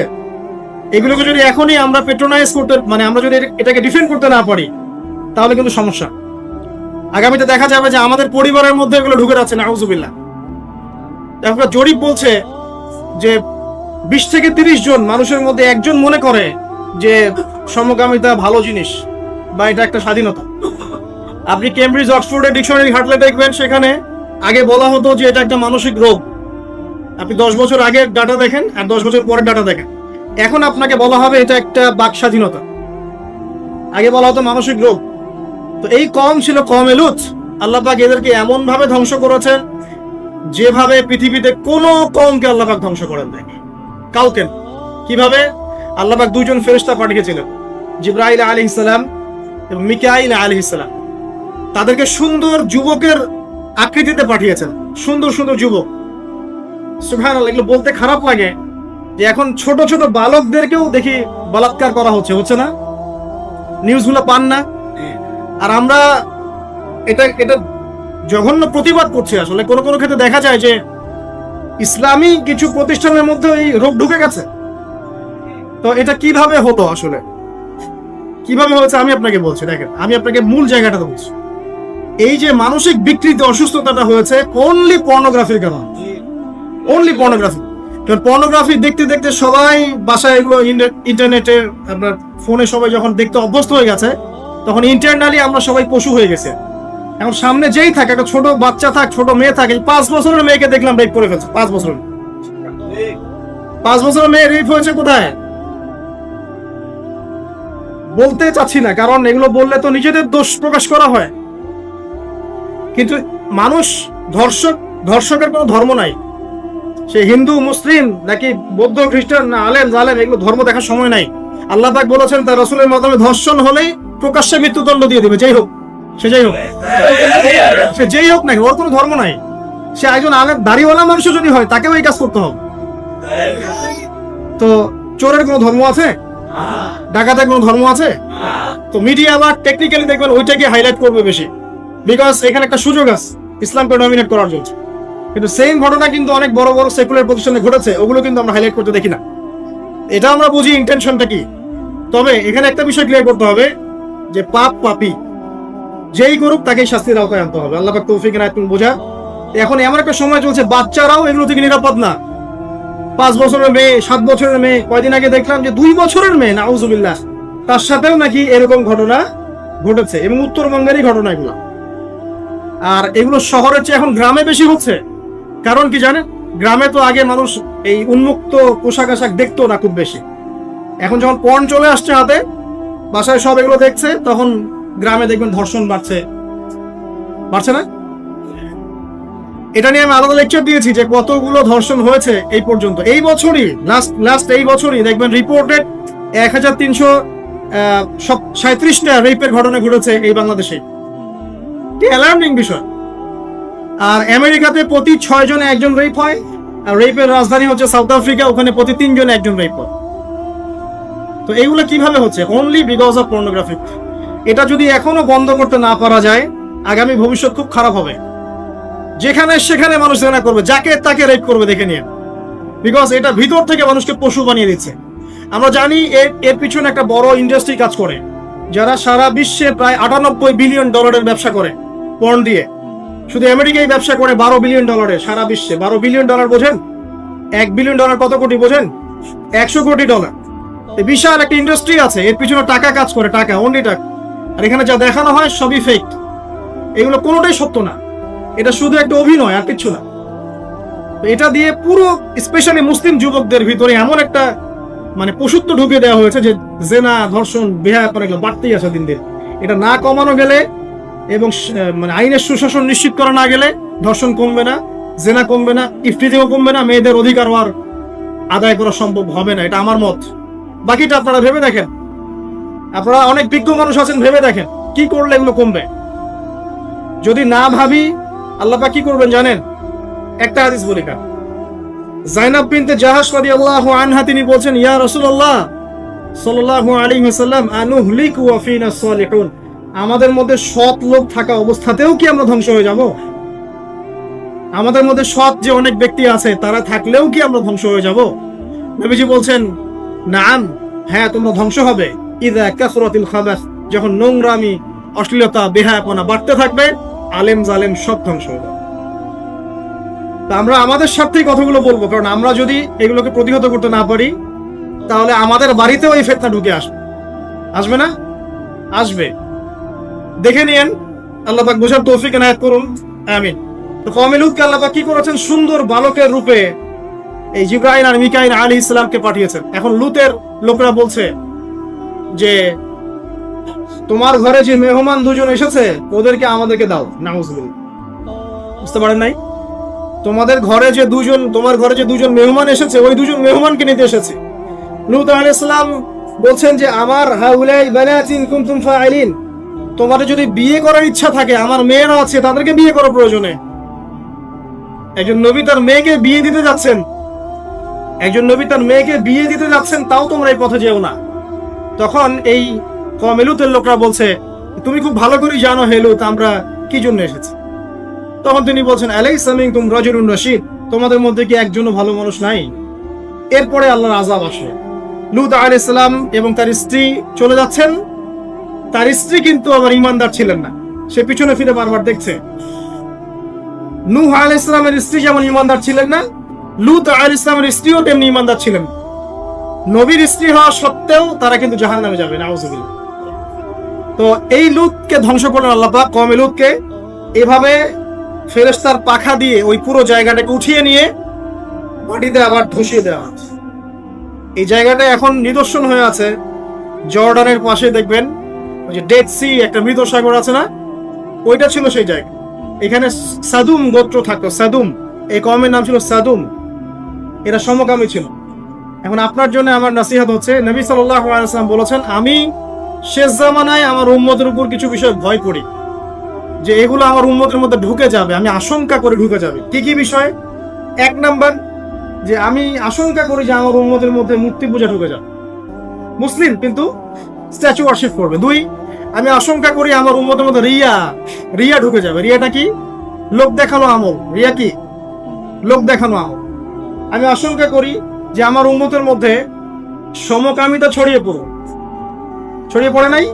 এগুলোকে যদি এখনই আমরা পেট্রোনাইজ করতে, মানে আমরা যদি এটাকে ডিফেন্ড করতে না পারি, তাহলে কিন্তু সমস্যা। আগামীতে দেখা যাবে যে আমাদের পরিবারের মধ্যে এগুলো ঢুকে যাচ্ছে, নাউজুবিল্লাহ। একটা জরিপ বলছে যে 20 থেকে 30 জন মানুষের মধ্যে একজন মনে করে যে সমকামিতা ভালো জিনিস বা এটা একটা স্বাধীনতা। আপনি কেমব্রিজ, অক্সফোর্ডের ডিকশনারি ঘাটলে দেখবেন, সেখানে আগে বলা হতো যে এটা একটা মানসিক রোগ। আপনি 10 বছর আগের ডাটা দেখেন আর 10 বছর পরের ডাটা দেখেন, এখন আপনাকে বলা হবে এটা একটা বাক স্বাধীনতা। আগে বলা হতো মানসিক রোগ। তো এই কওম ছিল কওমে লূত। আল্লাহ পাক এদেরকে এমন ভাবে ধ্বংস করেছেন যেভাবে পৃথিবীতে কোনো কওমকে আল্লাহ পাক ধ্বংস করেন নাই, কাউকে। কিভাবে? আল্লাহ পাক 2 জন ফেরেশতা পাঠিয়েছিলেন, জিবরাইল আলাইহিস সালাম এবং মিকাইল আলাইহিস সালাম। তাদেরকে সুন্দর যুবকের আকৃতিতে পাঠিয়েছেন, সুন্দর সুন্দর যুবক। সুবহানাল্লাহ। এগুলো বলতে খারাপ লাগে যে এখন ছোট ছোট বালকদেরকেও দেখি বলাৎকার করা হচ্ছে না? নিউজগুলো পান না? আর আমরা এটা জঘন্য প্রতিবাদ করছি। আসলে কোনো কোনো ক্ষেত্রে দেখা যায় যে ইসলামী কিছু প্রতিষ্ঠানের মধ্যে এই রোগ ঢুকে গেছে। তো এটা কিভাবে হতো, আসলে কিভাবে হয়েছে আমি আপনাকে বলছি। দেখেন, আমি আপনাকে মূল জায়গাটা বলছি। এই যে মানসিক বিকৃতি অসুস্থতাটা হয়েছে অনলি পর্নোগ্রাফির কারণে, অনলি পর্নোগ্রাফি। পর্নোগ্রাফি দেখতে দেখতে সবাই বাসায় এগুলো ইন্টারনেটের আপনার ফোনে সবাই যখন দেখতে অভ্যস্ত হয়ে গেছে, তখন ইন্টারনালি আমরা সবাই পশু হয়ে গেছে। এখন সামনে যেই থাকে, একটা ছোট বাচ্চা থাক, ছোট মেয়ে থাকে, 5 বছরের মেয়েকে দেখলাম রেপ করে ফেলছে। 5 বছরের মেয়ে রেপ হয়েছে কোথায় বলতে চাচ্ছি না, কারণ এগুলো বললে তো নিজেদের দোষ প্রকাশ করা হয়। কিন্তু মানুষ ধর্ষকের কোনো ধর্ম নাই। সে হিন্দু, মুসলিম, নাকি বৌদ্ধ, খ্রিস্টান, না আলেম জালেম, এগুলো ধর্ম দেখার সময় নাই। আল্লাহ পাক বলেছেন তার রাসূলের মাধ্যমে ধর্ষণ হলেই প্রকাশ্যে মৃত্যুদণ্ড দিয়ে দিবে, যেই হোক সে যেই হোক নাকি, ওর কোনো ধর্ম নাই। সে একজন আলেম দাড়িওয়ালা মানুষও যদি হয়, তাকেও এই কাজ করতে হবে। তো চোরের কোনো ধর্ম আছে? ডাকাতের কোনো ধর্ম আছে? তো মিডিয়া আবার টেকনিক্যালি দেখবেন ওইটাকে হাইলাইট করবে বেশি, বিকজ এখানে একটা সুযোগ আছে ইসলামকে ডমিনেট করার জন্য। কিন্তু সেম ঘটনা কিন্তু অনেক বড় বড় সেকুলার প্রতিষ্ঠানে ঘটেছে, ওগুলো কিন্তু আমরা হাইলাইট করতে দেখি না। এটা আমরা বুঝি ইন্টেনশনটা কি। তবে এখানে একটা বিষয় ক্লিয়ার করতে হবে যে পাপী যেই করুক তাকেই শাস্তির আওতায় আনতে হবে। আল্লাহ পাক তৌফিক এনায়েত করুন বোঝা। এখন এমন একটা সময় চলছে, বাচ্চারাও এগুলো থেকে নিরাপদ না। 5 বছরের মেয়ে, 7 বছরের মেয়ে, কয়দিন আগে দেখলাম যে 2 বছরের মেয়ে, নাউজুবিল্লাহ, তার সাথেও নাকি এরকম ঘটনা ঘটেছে, এবং উত্তরবঙ্গেরই ঘটনা এগুলো। আর এগুলো শহরের চেয়ে এখন গ্রামে বেশি হচ্ছে। কারণ কি জানেন, গ্রামে তো আগে মানুষ এই উন্মুক্ত পোশাক আশাক দেখতো না খুব বেশি। এখন যখন পর্ন চলে আসছে হাতে, বাসায় সব এগুলো দেখছে, তখন গ্রামে দেখবেন ধর্ষণ বাড়ছে না? এটা নিয়ে আমি আলাদা লেকচার দিয়েছি যে কতগুলো ধর্ষণ হয়েছে এই পর্যন্ত। এই বছরই লাস্ট এই বছরই দেখবেন রিপোর্টেড 1337টা রেপের ঘটনা ঘটেছে এই বাংলাদেশে। কি অ্যালার্মিং বিষয়। আর আমেরিকাতে প্রতি 6 জনে একজন রেপ হয়, আর রেপের রাজধানী হচ্ছে সাউথ আফ্রিকা, ওখানে প্রতি 3 জনে একজন রেপ হয়। তো এইগুলো কিভাবে হচ্ছে? Only because of pornography. এটা যদি এখনো বন্ধ করতে না পারা যায়, আগামী ভবিষ্যৎ খুব খারাপ হবে। যেখানে সেখানে মানুষ জেনা করবে, যাকে তাকে রেপ করবে, দেখে নিয়ে। বিকজ এটা ভিতর থেকে মানুষকে পশু বানিয়ে দিচ্ছে। আমরা জানি এর পিছনে একটা বড় ইন্ডাস্ট্রি কাজ করে, যারা সারা বিশ্বে প্রায় $98 বিলিয়ন ব্যবসা করে পর্ন দিয়ে। শুধু আমেরিকায় ব্যবসা করে $12 বিলিয়ন, সারা বিশ্বে $12 বিলিয়ন বোঝেন? $1 বিলিয়ন কত কোটি বোঝেন? $100 কোটি। বিশাল একটা ইন্ডাস্ট্রি আছে, এর পিছনে টাকা কাজ করে, টাকা, অনলি টাকা। আর এখানে যা দেখানো হয় সবই ফেক। এগুলো কোনোটাই সত্য না, এটা শুধু একটা অভিনয়, আর কিছু না। এটা দিয়ে পুরো স্পেশালি মুসলিম যুবকদের ভিতরে এমন একটা মানে পশুত্ব ঢুকে দেওয়া হয়েছে যে জেনা, ধর্ষণ, বেহায়াপনা এগুলো বাড়তেই আছে দিন দিন। এটা না কমানো গেলে এবং মানে আইনের সুশাসন নিশ্চিত করা না গেলে ধর্ষণ কমবে না, জেনা কমবে না, ইফতিজিও কমবে না, মেয়েদের অধিকার আর আদায় করা সম্ভব হবে না। এটা আমার মত। বাকিটা আপনারা ভেবে দেখেন। আপনারা অনেক বিজ্ঞ মানুষ আছেন, ভেবে দেখেন কি করলে এগুলো কমবে। যদি না ভাবি, আল্লাহ পাক কি করবেন জানেন? একটা হাদিস বলি। যায়েনব বিনতে জাহাশ রাদিয়াল্লাহু আনহা তিনি বলছেন, ইয়া রাসূলুল্লাহ সাল্লাল্লাহু আলাইহি ওয়াসাল্লাম, আনুহলিকু ওয়া ফিনা সালিহুন, আমাদের মধ্যে সৎ লোক থাকা অবস্থাতেও কি আমরা ধ্বংস হয়ে যাব? আমাদের মধ্যে সৎ যে অনেক ব্যক্তি আছে, তারা থাকলেও কি আমরা ধ্বংস হয়ে যাব? নবীজি বলছেন, নাম, হ্যাঁ, তোমরা ধ্বংস হবে। ইযা কাসরাতিল খাবাস, যখন নোংরামি, অশ্লীলতা, বেহায়াপনা বাড়তে থাকবে, আলেম জালেম সব ধ্বংস হয়ে যাবে। আমরা আমাদের সাথেই কথাগুলো বলবো, কারণ আমরা যদি এগুলোকে প্রতিহত করতে না পারি, তাহলে আমাদের বাড়িতেও এই ফিতনা ঢুকে আসবে না? আসবে। দেখে নিয়েন। আল্লাহ পাক বোঝার তৌফিক এনায়েত করুন, আমিন। তো কওমে লূতকে আল্লাহ পাক কি করেছেন? সুন্দর বালকের রূপে এই জিবরাইল আর মিকাইল আলাইহিস সালামকে পাঠিয়েছেন। এখন লূতের লোকরা বলছে যে তোমার ঘরে যে মেহমান দুজন এসেছে, ওদেরকে আমাদেরকে দাও। নাউজুবিল্লাহ। বুঝতে পারেন নাই? তোমার ঘরে যে দুজন মেহমান এসেছে, ওই দুজন মেহমানকে নিতে এসেছে। লূত আলাইহিস সালাম বলছেন যে আমার হাউলাই বানাতিন কুনতুম ফাইলিন, তোমাদের যদি বিয়ে করার ইচ্ছা থাকে, আমার মেয়েরা আছে, তাদেরকে বিয়ে করার প্রয়োজনে। একজন নবী তার মেয়েকে বিয়ে দিতে যাচ্ছেন, তাও তোমরা এই পথে যেও না। তখন এই কওমে লূতের লোকরা বলছে, তুমি খুব ভালো করে জানো হে লূত, আমরা কি জন্য এসেছি। তখন তিনি বলছেন, আলাইসা মিনকুম রাজুলুন রাশীদ, তোমাদের মধ্যে কি একজনও ভালো মানুষ নাই? এরপরে আল্লাহর আযাব আসে। লূত আলাইহিস সালাম এবং তার স্ত্রী চলে যাচ্ছেন। তার স্ত্রী কিন্তু আবার ঈমানদার ছিলেন না, সে পিছনে ফিরে বারবার দেখছে। নূহ আলাইহিস সালামের স্ত্রী যেমন ঈমানদার ছিলেন না, লূত আলাইহিস সালামের স্ত্রীও তেমনি ঈমানদার ছিলেন। নবীর স্ত্রী হওয়া সত্ত্বেও তারা কিন্তু জাহান্নামে যাবে, নাউযুবিল্লাহ। তো এই লূতকে ধ্বংস করলেন আল্লাহ পাক, কওমে লূতকে এভাবে ফেরেশতার পাখা দিয়ে ওই পুরো জায়গাটাকে উঠিয়ে নিয়ে মাটিতে আবার ধসিয়ে দেওয়া হয়। এই জায়গাটা এখন নিদর্শন হয়ে আছে। জর্ডানের পাশে দেখবেন ওই যে ডেড সি, একটা মৃত সাগর আছে না, ওইটা ছিল সেই জায়গা। এখানে সাদুম গোত্র থাকতো, সাদুম, এই কওমের নাম ছিল সাদুম। এরা সমকামী ছিল। এখন আপনার জন্য আমার নসিহত হচ্ছে, নবী সাল্লাল্লাহু আলাইহি ওয়াসাল্লাম বলেছেন, আমি শেষ জামানায় আমার উম্মতের উপর কিছু বিষয় ভয় করি, যে এগুলো আমার উম্মতের মধ্যে ঢুকে যাবে, আমি আশঙ্কা করে ঢুকে যাবে। কি কি বিষয়? এক নাম্বার, যে আমি আশঙ্কা করি যে আমার উম্মতের মধ্যে মূর্তি পূজা ঢুকে যাবে, মুসলিম কিন্তু স্ট্যাচু ওয়ার্শিপ করবে। দুই, আমি আশঙ্কা করি আমার উম্মতের মধ্যে রিয়া ঢুকে যাবে। রিয়াটা কি? লোক দেখানো আমল। রিয়া কি? লোক দেখানো আমল। আমি আশঙ্কা করি যে আমার উম্মতের মধ্যে সমকামিতা ছড়িয়ে পড়ে নাই।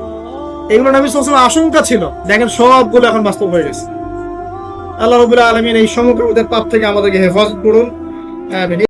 এগুলো নবী সাল্লাল্লাহু আলাইহি ওয়াসাল্লাম আশঙ্কা ছিল। দেখেন সবগুলো এখন বাস্তব হয়ে গেছে। আল্লাহ রাব্বুল আলামিন এই সমকামিতার পাপ থেকে আমাদেরকে হেফাজত করুন। আমিন।